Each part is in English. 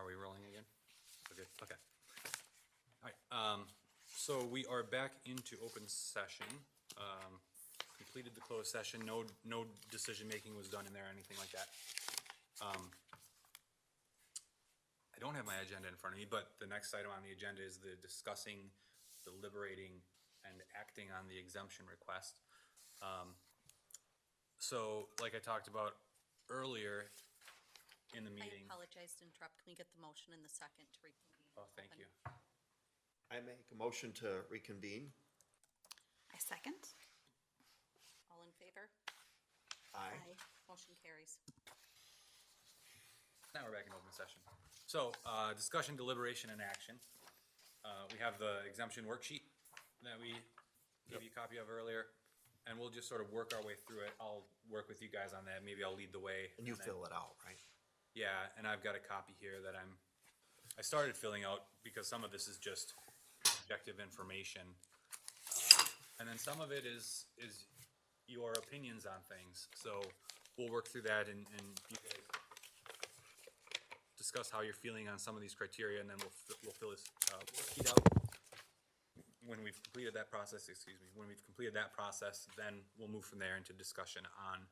we rolling again? We're good, okay. All right, so we are back into open session. Completed the closed session, no decision-making was done in there, or anything like that. I don't have my agenda in front of me, but the next item on the agenda is the discussing, deliberating, and acting on the exemption request. So, like I talked about earlier in the I meeting. apologize to interrupt. Can we get the motion in the second to reconvene? Oh, thank you. I make a motion to reconvene. I second. All in favor? Aye. Motion carries. Now we're back in open session. So, discussion, deliberation, and action. We have the exemption worksheet that we gave you a copy of earlier, and we'll just sort of work our way through it. I'll work with you guys on that. Maybe I'll lead the way. And you then- fill it out, right? Yeah, and I've got a copy here that I started filling out because some of this is just objective information. And then some of it is your opinions on things. So we'll work through that and you guys discuss how you're feeling on some of these criteria, and then we'll fill this worksheet out. When we've completed that process, then we'll move from there into discussion on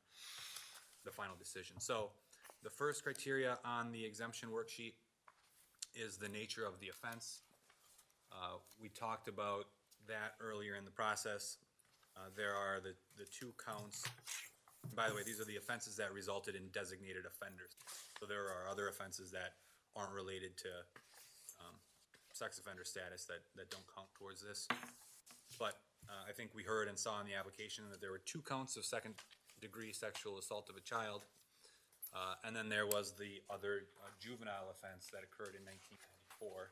the final decision. So the first criteria on the exemption worksheet is the nature of the offense. We talked about that earlier in the process. There are the two counts. By the way, these are the offenses that resulted in designated offenders. So there are other offenses that aren't related to sex offender status that don't count towards this. But I think we heard and saw in the application that there were 2 counts of second-degree sexual assault of a child. And then there was the other juvenile offense that occurred in 1994.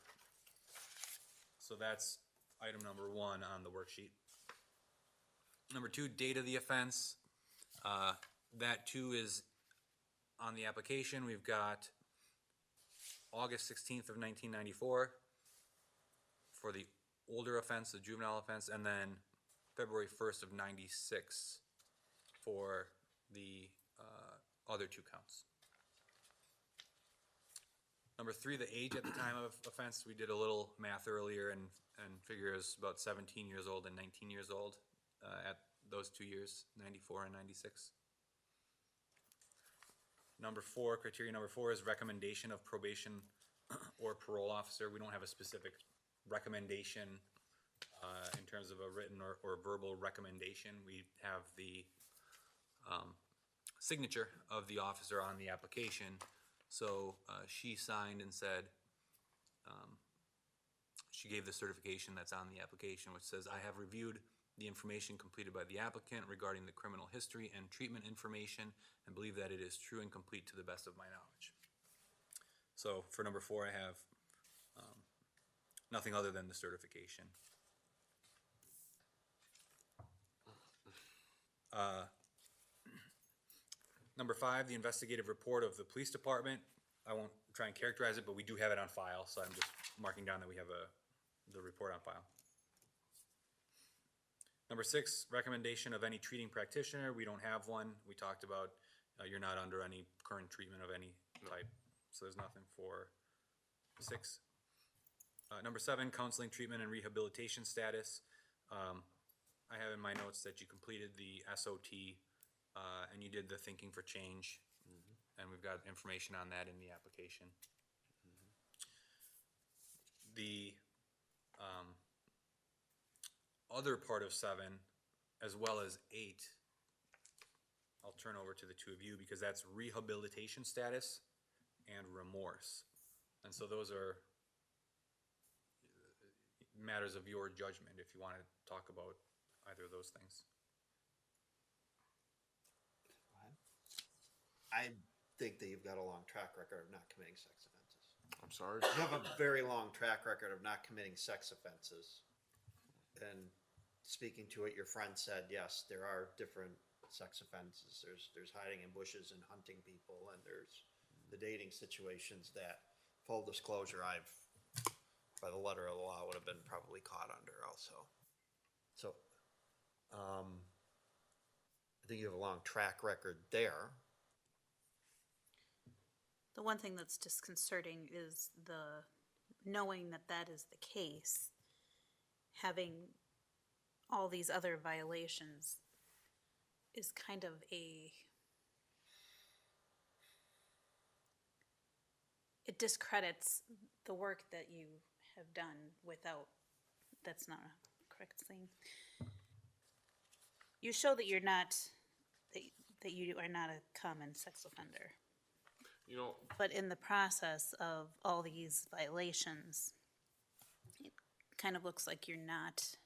So that's item number 1 on the worksheet. Number 2, date of the offense. That too is on the application. We've got August 16th of 1994 for the older offense, the juvenile offense, and then February 1st of 96 for the other 2 counts. Number 3, the age at the time of offense. We did a little math earlier and figure it was about 17 years old and 19 years old at those 2 years, 94 and 96. Criteria number 4 is recommendation of probation or parole officer. We don't have a specific recommendation in terms of a written or verbal recommendation. We have the signature of the officer on the application. So she signed and said, she gave the certification that's on the application, which says, "I have reviewed the information completed by the applicant regarding the criminal history and treatment information and believe that it is true and complete to the best of my knowledge." So for number 4, I have nothing other than the certification. Number 5, the investigative report of the police department. I won't try and characterize it, but we do have it on file, so I'm just marking down that we have the report on file. Number 6, recommendation of any treating practitioner. We don't have one. We talked about you're not under any current treatment of any type, so there's nothing for 6. Number 7, counseling, treatment, and rehabilitation status. I have in my notes that you completed the SOT and you did the thinking for change, and we've got information on that in the application. The other part of 7, as well as 8, I'll turn over to the 2 of you because that's rehabilitation status and remorse. And so those are matters of your judgment if you want to talk about either of those things. I think that you've got a long track record of not committing sex offenses. I'm sorry? You have a very long track record of not committing sex offenses. And speaking to what your friend said, yes, there are different sex offenses. There's hiding in bushes and hunting people, and there's the dating situations that, full disclosure, I've, by the letter of the law, would have been probably caught under also. So, I think you have a long track record there. The one thing that's disconcerting is knowing that that is the case, having all these other violations is kind of it discredits the work that you have done without, that's not a correct thing. You show that you're not, that you are not a common sex offender. You know, But in the process of all these violations, it kind of looks like you're not,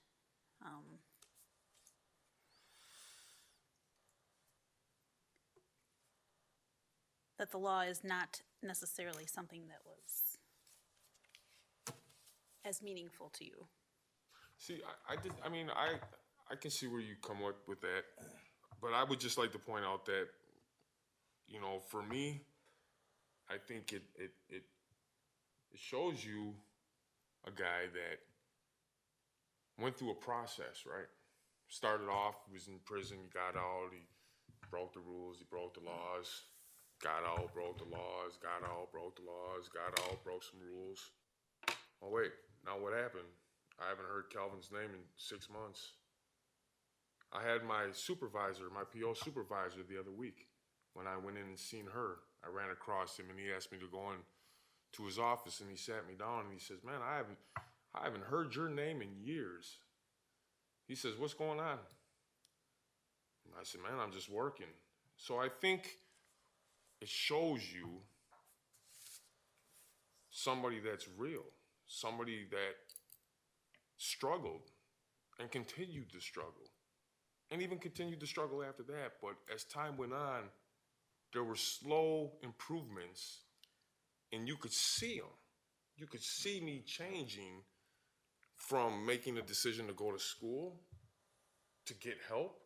that the law is not necessarily something that was as meaningful to you. see, I can see where you come up with that, but I would just like to point out that, you know, for me, I think it shows you a guy that went through a process, right? Started off, was in prison, he got out, he broke the rules, he broke the laws, got out, broke the laws, got out, broke the laws, got out, broke some rules. Oh wait, now what happened? I haven't heard Calvin's name in 6 months. I had my supervisor, my PO supervisor the other week. When I went in and seen her, I ran across him and he asked me to go in to his office and he sat me down and he says, man, I haven't heard your name in years. He says, what's going on? And I said, man, I'm just working. So I think it shows you somebody that's real, somebody that struggled and continued to struggle and even continued to struggle after that. But as time went on, there were slow improvements and you could see them. You could see me changing from making a decision to go to school, to get help,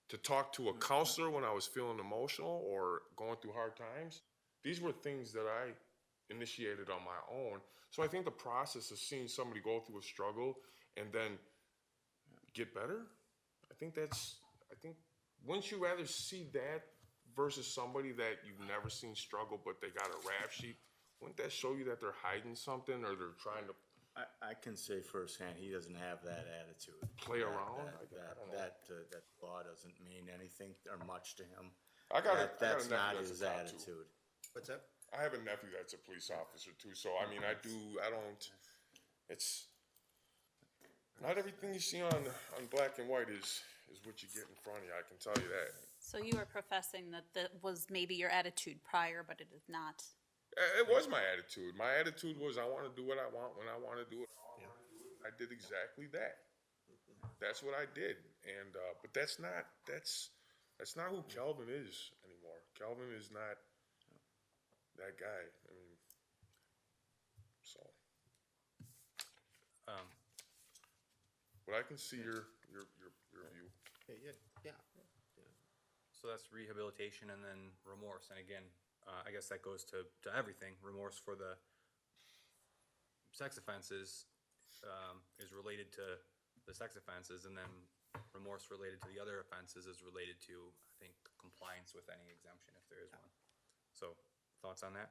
to talk to a counselor when I was feeling emotional or going through hard times. These were things that I initiated on my own. So I think the process of seeing somebody go through a struggle and then get better, I think wouldn't you rather see that versus somebody that you've never seen struggle but they got a rap sheet? Wouldn't that show you that they're hiding something or they're trying to I can say firsthand, he doesn't have that attitude. play That- around? That, I don't know. that law doesn't mean anything or much to him. I got a That's nephew not that's his a cop, too. attitude. What's that? I have a nephew that's a police officer too, so I mean, it's not everything you see on black and white is what you get in front of you, I can tell you that. So you are professing that that was maybe your attitude prior, but it is not. It was my attitude. My attitude was I want to do what I want when I want to do it. How I want to do it. I did exactly that. That's what I did, and but that's not who Kelvin is anymore. Kelvin is not that guy. I mean, so. But I can see your view. Yeah. So that's rehabilitation and then remorse. And again, I guess that goes to everything. Remorse for the sex offenses is related to the sex offenses, and then remorse related to the other offenses is related to, I think, compliance with any exemption if there is one. So, thoughts on that?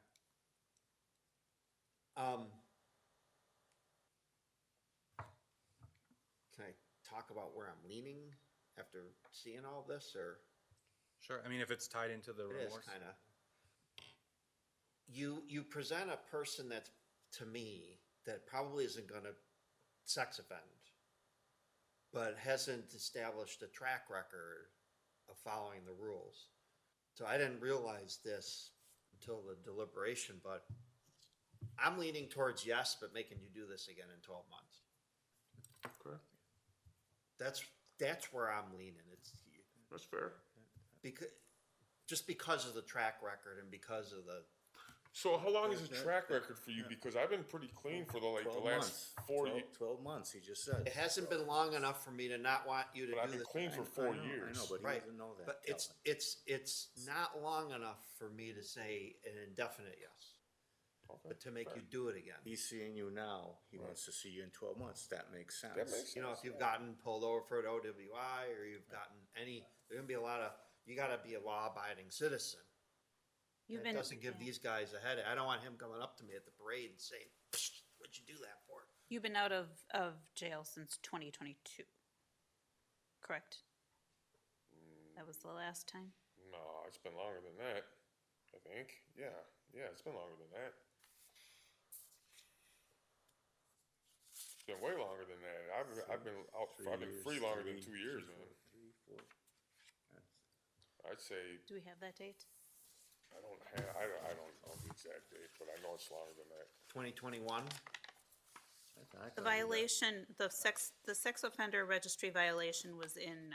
Can I talk about where I'm leaning after seeing all this, or? Sure. I mean, if it's tied into the It is remorse. kind of. You present a person that's, to me, that probably isn't going to sex offend, but hasn't established a track record of following the rules. So I didn't realize this until the deliberation, but I'm leaning towards yes, but making you do this again in 12 months. Okay, That's where I'm leaning. It's that's fair. because of the track record and because of the. So how long is the track record for you? Because I've been pretty clean for the 12 last months. 4 12 years. 12 months, he just said. It hasn't been long enough for me to not want you to But I've do been this. clean for 4 years. I know, but he Right, doesn't know that. but Calvin. it's not long enough for me to say an indefinite yes, Okay, but to make fair. you do it again. He's seeing you now. He wants to see you in 12 months. That makes sense. That makes You know, if you've gotten pulled over for an OWI or you've gotten there's gonna be a lot of, you gotta be a law-abiding citizen. You've That been, doesn't give yeah. these guys a headache. I don't want him coming up to me at the parade and saying, "Psst, what'd you do that for?" You've been out of jail since 2022, correct? That was the last time? No, it's been longer than that, I think. Yeah, it's been longer than that. It's been way longer than that. I've been out, I've been free longer than 2 years, man. 3, 4. I'd say, Do we have that date? I don't know the exact date, but I know it's longer than that. 2021? The violation, the sex offender registry violation was in,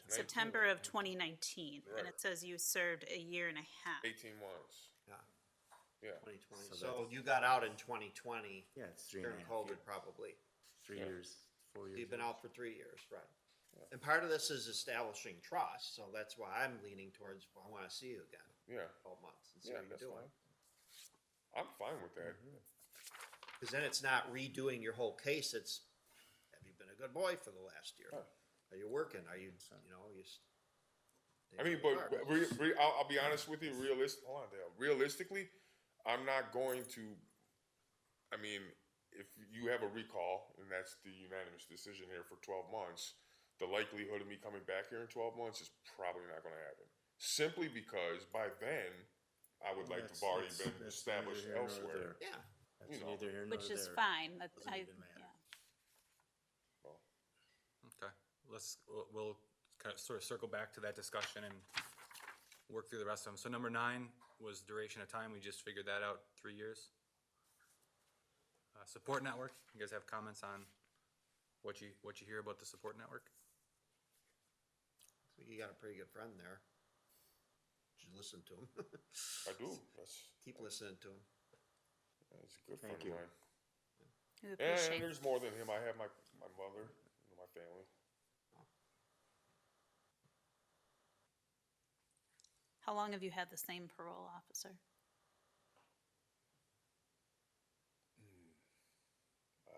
September of 2019. And Right. it says you served a year and a half. 18 months, Yeah, yeah. 2020. So So that's- you got out in 2020 Yeah, it's 3.5 during COVID, years. probably. 3 Yeah. years, 4 years. You've been out for 3 years, right? And part of this is establishing trust, so that's why I'm leaning towards, well, I want to see you again, Yeah, 12 months, and see yeah, how you're that's doing. fine. I'm fine with that. Because then it's not redoing your whole case, it's, have you been a good boy for the last year? Huh. Are you working? Are you, you know, you. I mean, but I'll be honest with you, hold on, Dale. Realistically, I'm not going to, I mean, if you have a recall, and that's the unanimous decision here for 12 months, the likelihood of me coming back here in 12 months is probably not gonna happen. Simply because by then, I would like to have already been established elsewhere. Yeah, That's you know. neither here nor Which is there. fine, that, Doesn't even matter. yeah. Well, Okay, we'll kind of sort of circle back to that discussion and work through the rest of them. So number 9 was duration of time. We just figured that out, 3 years. Support network, you guys have comments on what you hear about the support network? so you got a pretty good friend there. You should listen to him. I do, that's Keep listening to him. a good friend Thank of you. mine. We And appreciate, there's more than him, I have my mother, my family. how long have you had the same parole officer?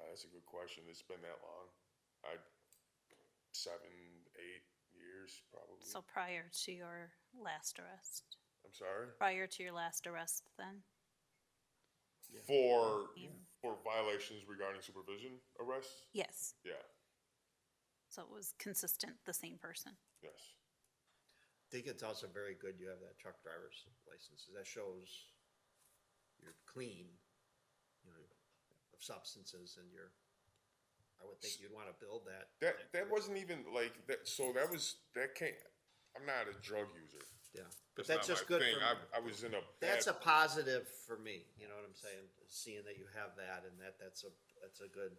That's a good question. It's been that long. 7, 8 years probably. So prior to your last arrest? I'm sorry? Prior to your last arrest then? For violations regarding supervision arrests? Yes, Yeah, so it was consistent, the same person. yes. I think it's also very good you have that truck driver's license. That shows you're clean, you know, of substances, and I would think you'd want to build that. That wasn't even like that. So that can't. I'm not a drug user. Yeah, but That's that's not just my good thing. for me. I was in a. That's a bad- positive for me, you know what I'm saying? Seeing that you have that, and that's a good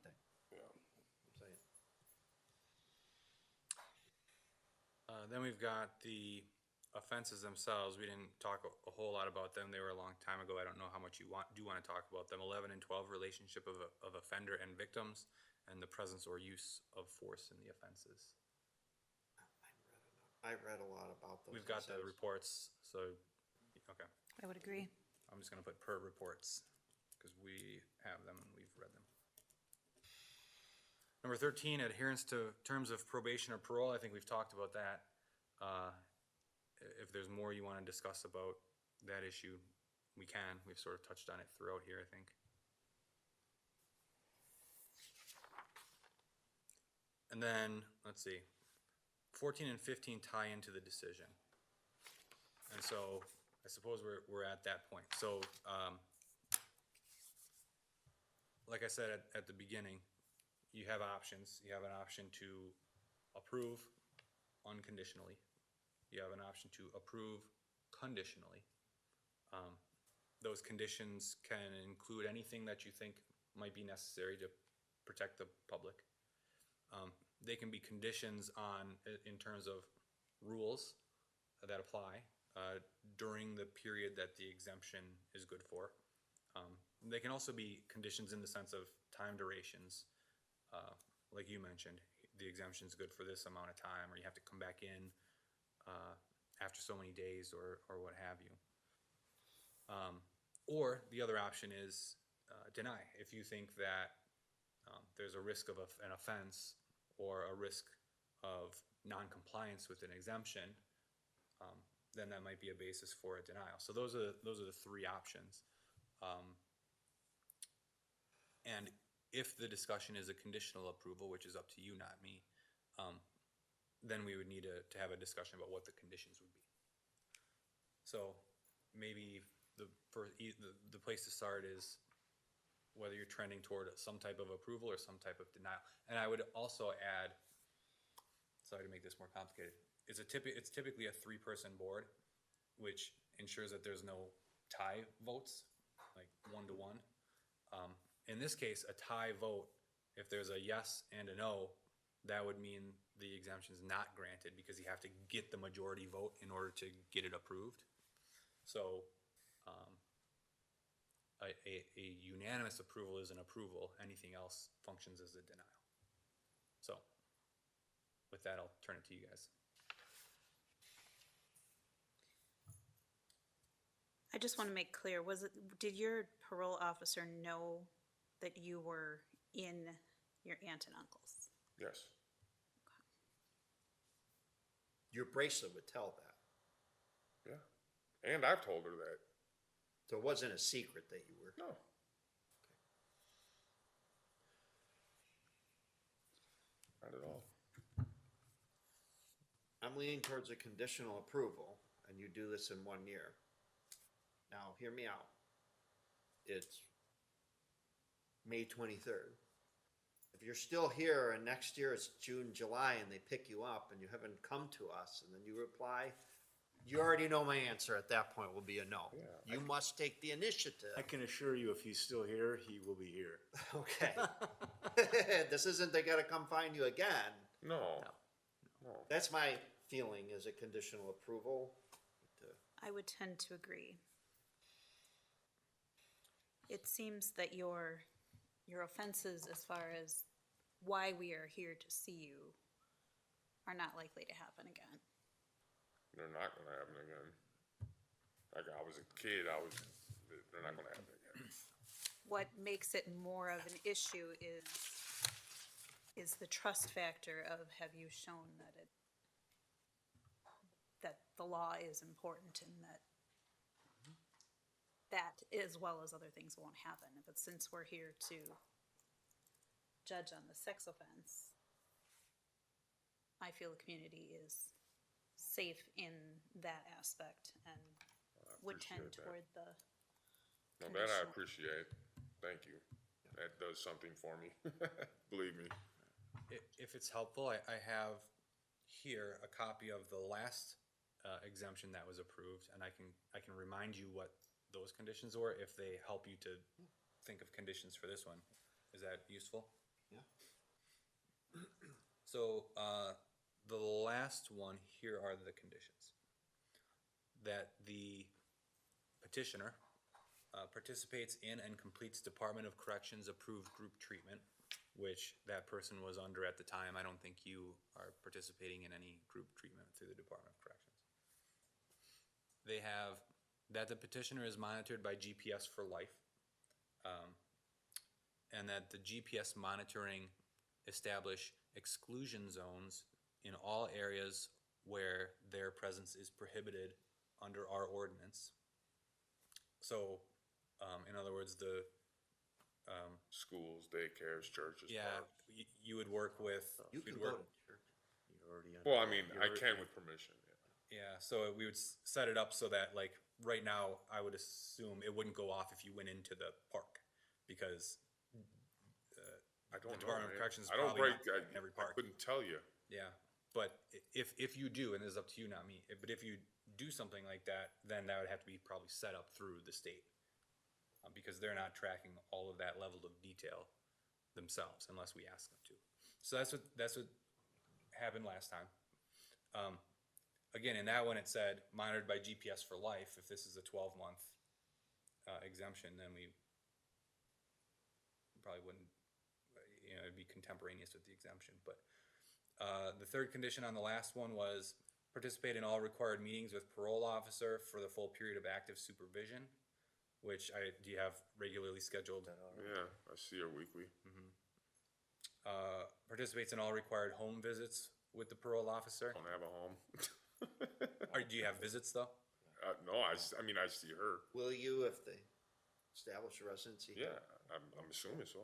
thing, Yeah. I'm saying. Then we've got the offenses themselves. We didn't talk a whole lot about them. They were a long time ago. I don't know how much you do want to talk about them. 11 and 12, relationship of offender and victims, and the presence or use of force in the offenses. I read a lot about those. We've got the concepts. reports, so, okay. I would agree. I'm just gonna put per reports, because we have them and we've read them. Number 13, adherence to terms of probation or parole. I think we've talked about that. If there's more you wanna discuss about that issue, we can. We've sort of touched on it throughout here, I think. And then, let's see, 14 and 15 tie into the decision. And so, I suppose we're at that point. So, like I said at the beginning, you have options. You have an option to approve unconditionally. You have an option to approve conditionally. Those conditions can include anything that you think might be necessary to protect the public. They can be conditions in terms of rules that apply during the period that the exemption is good for. They can also be conditions in the sense of time durations. Like you mentioned, the exemption is good for this amount of time, or you have to come back in after so many days, or what have you. Or the other option is deny. If you think that there's a risk of an offense or a risk of non-compliance with an exemption, then that might be a basis for a denial. So those are the three options. And if the discussion is a conditional approval, which is up to you, not me, then we would need to have a discussion about what the conditions would be. So maybe the place to start is whether you're trending toward some type of approval or some type of denial. And I would also add, sorry to make this more complicated, it's typically a 3-person board, which ensures that there's no tie votes, like 1-to-1. In this case, a tie vote, if there's a yes and a no, that would mean the exemption is not granted because you have to get the majority vote in order to get it approved. So a unanimous approval is an approval. Anything else functions as a denial. So with that, I'll turn it to you guys. I just want to make clear, did your parole officer know that you were in your aunt and uncle's? Yes. Your bracelet would tell that. Yeah. And I've told her that. So it wasn't a secret that you were. No. Not at all. I'm leaning towards a conditional approval, and you do this in 1 year. Now, hear me out. It's May 23rd. If you're still here and next year it's June, July, and they pick you up and you haven't come to us, and then you reply, you already know my answer at that point will be a no. Yeah, You must take the initiative. I can assure you, if he's still here, he will be here. Okay. This isn't they gotta come find you again. No. No. That's my feeling is a conditional approval. I would tend to agree. It seems that your offenses as far as why we are here to see you are not likely to happen again. They're not gonna happen again. Like I was a kid, they're not gonna happen again. What makes it more of an issue is the trust factor of have you shown that the law is important and that as well as other things won't happen. But since we're here to judge on the sex offense, I feel the community is safe in that aspect and would tend appreciate that. toward the No, that I conditional. appreciate. Thank you. That does something for me. Believe me. If it's helpful, I have here a copy of the last exemption that was approved, and I can remind you what those conditions were if they help you to think of conditions for this one. Is that useful? Yeah. So the last one, here are the conditions. That the petitioner participates in and completes Department of Corrections approved group treatment, which that person was under at the time. I don't think you are participating in any group treatment through the Department of Corrections. They have that the petitioner is monitored by GPS for life, and that the GPS monitoring establish exclusion zones in all areas where their presence is prohibited under our ordinance. So, in other words, the Schools, daycares, churches, parks. you would work with. You you'd can go work- to church. You're already Well, I mean, you're I already- can with permission, yeah. Yeah, so we would set it up so that, like, right now, I would assume it wouldn't go off if you went into the park, because I don't know, Department of man. Corrections is I don't probably break, not in every I park. couldn't tell you. Yeah, but if you do, and this is up to you, not me, but if you do something like that, then that would have to be probably set up through the state, because they're not tracking all of that level of detail themselves unless we ask them to. So that's what happened last time. Again, in that one, it said monitored by GPS for life. If this is a 12-month exemption, then we probably wouldn't, it'd be contemporaneous with the exemption. But the third condition on the last one was participate in all required meetings with parole officer for the full period of active supervision, which do you have regularly scheduled? Yeah, I see her weekly. Participates in all required home visits with the parole officer. Don't have a home. Do you have visits though? No, I mean, I see her. Will you if they establish a residency? Yeah, I'm assuming so.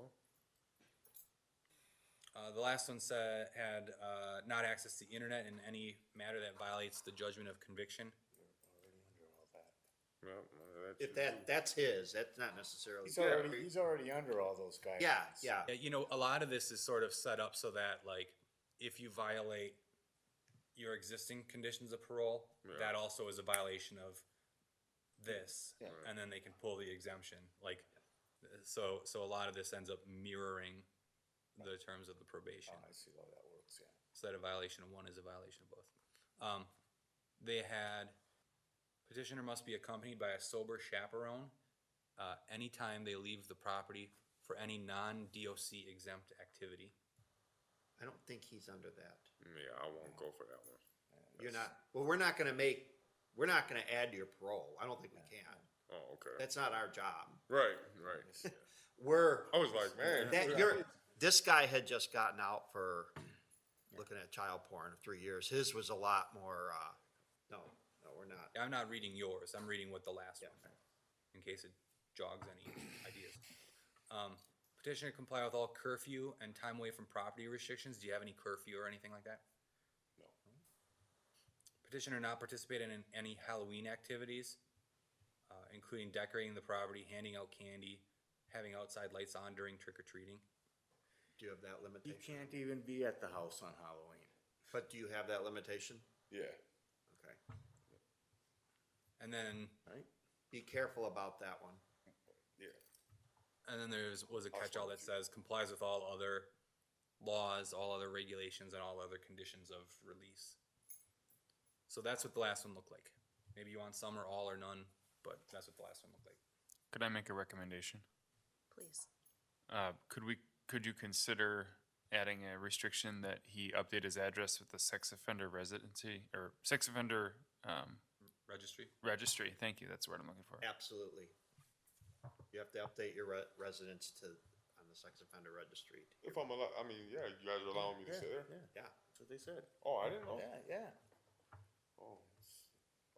The last one said, had, not access to the internet in any matter that violates the judgment of conviction. Well, If that's his, that's not necessarily. He's already under all those guidelines. Yeah, yeah. Yeah, you know, a lot of this is sort of set up so that, like, if you violate your existing conditions of parole, Yeah. that also is a violation of this, Yeah. and then they can pull the exemption, like, so a lot of this ends up mirroring the terms of the probation. Oh, I see how that works, yeah. So that a violation of one is a violation of both. They had, petitioner must be accompanied by a sober chaperone, anytime they leave the property for any non-DOC exempt activity. I don't think he's under that. Yeah, I won't go for that one. You're not, well, we're not gonna add to your parole. I don't think we can. Oh, okay. That's not our job. Right. We're, I was like, man. this guy had just gotten out for looking at child porn 3 years. His was a lot more, no, we're not. I'm not reading yours, I'm reading what the last Yeah. one, in case it jogs any ideas. Petitioner comply with all curfew and time away from property restrictions. Do you have any curfew or anything like that? No. Petitioner not participate in any Halloween activities, including decorating the property, handing out candy, having outside lights on during trick or treating. Do you have that You limitation? can't even be at the house on Halloween. But do you have that limitation? Yeah. Okay. And then, Right? Be careful about that one. Yeah. and then was a catch-all that says complies with all other laws, all other regulations, and all other conditions of release. So that's what the last one looked like. Maybe you want some or all or none, but that's what the last one looked like. Could I make a recommendation? Please. Could you consider adding a restriction that he update his address with the sex offender residency, or sex offender, Registry? registry? Thank you, that's the word I'm looking for. Absolutely. You have to update your residence on the sex offender registry. If I'm allowed, I mean, yeah, you guys are allowing me to Yeah, sit there? Yeah, That's what they said. Oh, I didn't know. Yeah. Oh.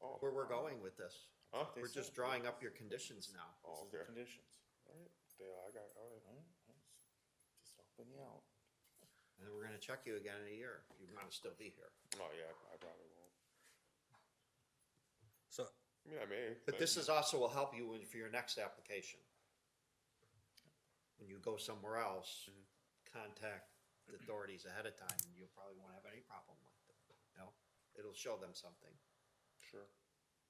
Oh. where we're going with this. Huh? We're just drawing up your conditions now. Oh, This is the okay. conditions. All right. Yeah, I got, all right. All right, just helping you out. And then we're gonna check you again in a year, if you wanna still be here. Oh, yeah, I probably won't. So, I mean, I may. But this is also will help you for your next application. When you go somewhere else, contact the authorities ahead of time, and you'll probably won't have any problem with it. You know, it'll show them something. Sure.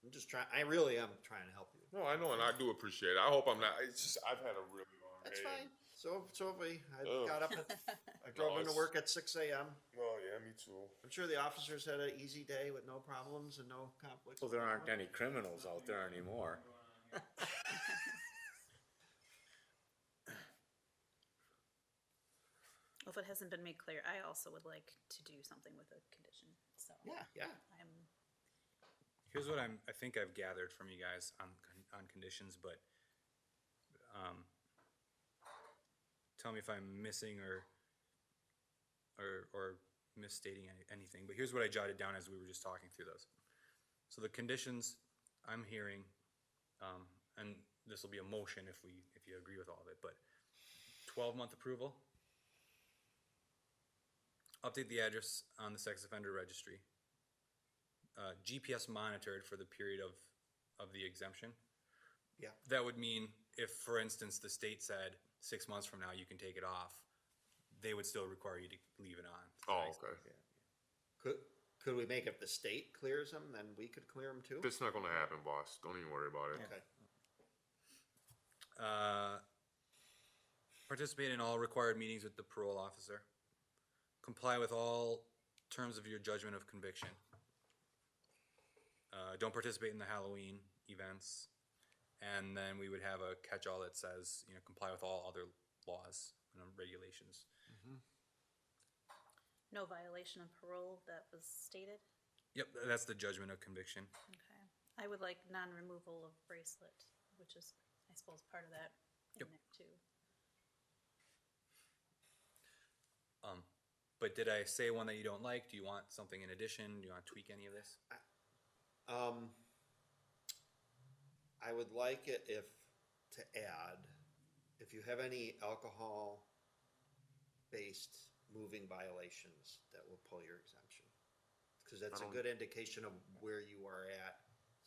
I'm just trying, I really am trying to help you. No, I know, and I do appreciate it. I hope I'm not, it's just, I've had a really long day. That's fine. So have we. I Ugh. got up I drove into it's- work at 6 a.m. Oh, yeah, me too. I'm sure the officers had an easy day with no problems and no conflicts. Well, there aren't any criminals out there anymore. Well, if it hasn't been made clear, I also would like to do something with a condition, so. Yeah. I'm, here's what I think I've gathered from you guys on conditions, but, tell me if I'm missing or misstating anything, but here's what I jotted down as we were just talking through those. So the conditions I'm hearing, and this will be a motion if you agree with all of it, but 12-month approval, update the address on the sex offender registry, GPS monitored for the period of the exemption. Yeah. That would mean if, for instance, the state said 6 months from now you can take it off, they would still require you to leave it on. Oh, okay. Could we make, if the state clears them, then we could clear them too? That's not gonna happen, boss. Don't even worry about it. Okay. Participate in all required meetings with the parole officer. Comply with all terms of your judgment of conviction. Don't participate in the Halloween events. And then we would have a catch-all that says, comply with all other laws and regulations. no violation of parole that was stated. Yep, that's the judgment of conviction. Okay. I would like non-removal of bracelet, which is, I suppose, part of that in Yep. it too. But did I say one that you don't like? Do you want something in addition? Do you want to tweak any of this? I would like it to add, if you have any alcohol-based moving violations, that will pull your exemption. Because that's a good indication of where you are at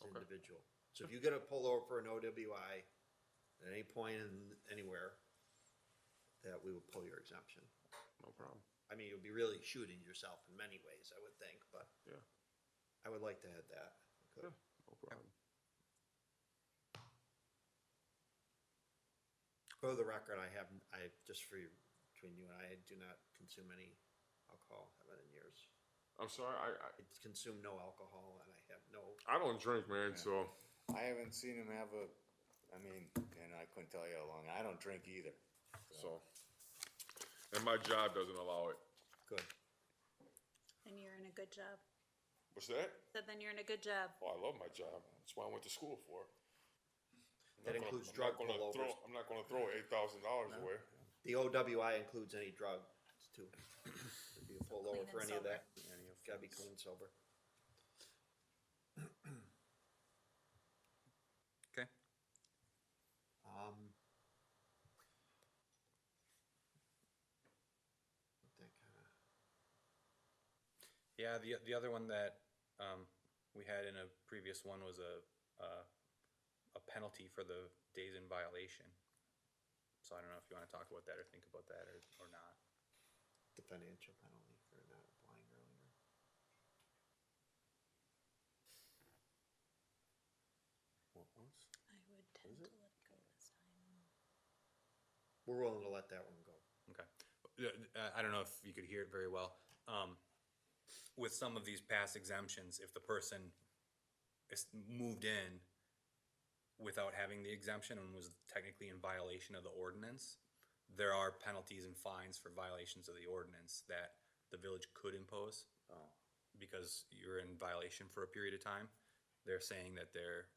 as an individual. So if you get a pull over for an OWI at any point anywhere, that we will pull your exemption. No problem. I mean, you'll be really shooting yourself in many ways, I would think, but Yeah, I would like to add that. yeah, no problem. For the record, just for you, between you and I do not consume any alcohol, haven't in years. I'm sorry, I consume no alcohol and I have no, I don't drink, man, so, I haven't seen him have I mean, and I couldn't tell you how long, I don't drink either. and my job doesn't allow it. good. And you're in a good job. What's that? Said then you're in a good job. Oh, I love my job. That's why I went to school for. That includes drug pullovers. I'm not gonna throw $8,000 away. The OWI includes any drugs too. If you pull over Clean for and any of that, Any gotta be offense. clean, sober. Okay. That kinda, Yeah, the other one that, we had in a previous one was a penalty for the days in violation. So I don't know if you wanna talk about that or think about that or not. the financial penalty for not applying earlier. What was? I would tend to let it go this time. We're willing to let that one go. Okay. I don't know if you could hear it very well. With some of these past exemptions, if the person is moved in without having the exemption and was technically in violation of the ordinance, there are penalties and fines for violations of the ordinance that the village could impose Oh, because you're in violation for a period of time. They're saying that they're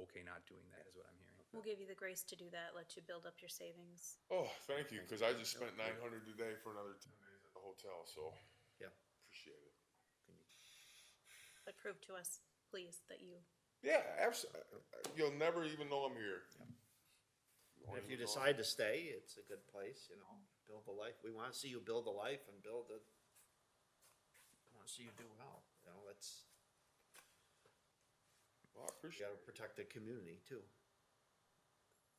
okay not doing that, is what I'm hearing. We'll give you the grace to do that, let you build up your savings. Oh, thank you, because I just spent $900 today for another 10 days at the hotel, so Yeah. appreciate it. But prove to us, please, that you, Yeah, absolutely. You'll never even know I'm here. And if you decide to stay, it's a good place, build a life. We wanna see you build a life and I wanna see you do well, it's, Well, I you appreciate gotta it. protect the community too.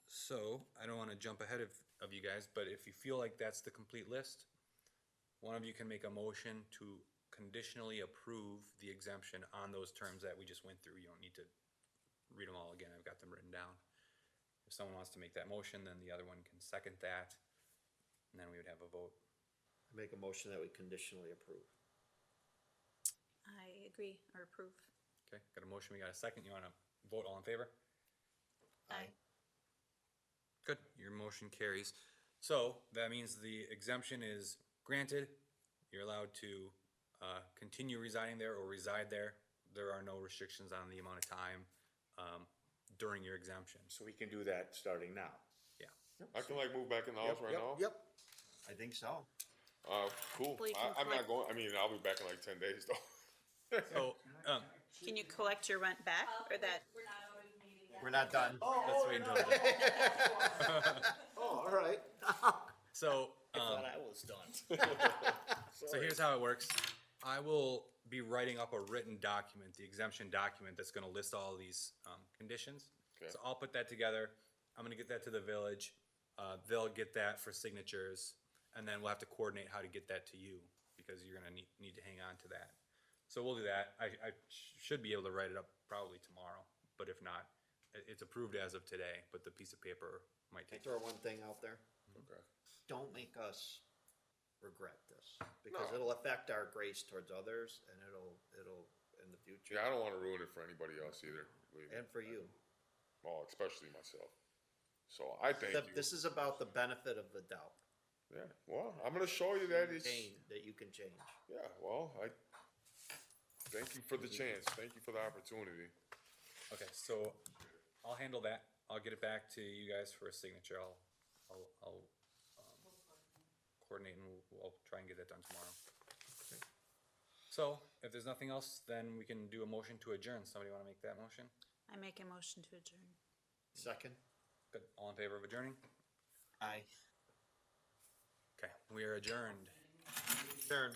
So, I don't wanna jump ahead of you guys, but if you feel like that's the complete list, one of you can make a motion to conditionally approve the exemption on those terms that we just went through. You don't need to read them all again, I've got them written down. If someone wants to make that motion, then the other one can second that, and then we would have a vote. I make a motion that we conditionally approve. I agree or approve. Okay, got a motion, we got a second, you wanna vote, all in favor? Aye. Good, your motion carries. So, that means the exemption is granted, you're allowed to, continue residing there or reside there. There are no restrictions on the amount of time, during your exemption. so we can do that starting now. Yeah, I can move back in the house right now? Yep. I think so. Cool. Hopefully you can I'm not collect- going, I'll be back in like 10 days though. so, Can you collect your rent back or that? We're not done. let's wait until, Oh, all right. so, Thought I was done. so here's how it works. I will be writing up a written document, the exemption document, that's gonna list all these, conditions. Okay. So I'll put that together, I'm gonna get that to the village, they'll get that for signatures, and then we'll have to coordinate how to get that to you, because you're gonna need to hang on to that. So we'll do that, I should be able to write it up probably tomorrow, but if not, it's approved as of today, but the piece of paper might Can I take. throw one thing out there? Okay. Don't make us regret this, because No. it'll affect our grace towards others, and it'll, in the future, Yeah, I don't wanna ruin it for anybody else either, believe me. and for you. Well, especially myself. So I thank you. This is about the benefit of the doubt. Yeah, well, I'm gonna show you that it's, That you can change. yeah, well, I thank you for the chance, thank you for the opportunity. Okay, so I'll handle that. I'll get it back to you guys for a signature. I'll coordinate and I'll try and get that done tomorrow. So, if there's nothing else, then we can do a motion to adjourn. Somebody wanna make that motion? I make a motion to adjourn. Second? Good, all in favor of adjourning? Aye. Okay, we are adjourned. Turn.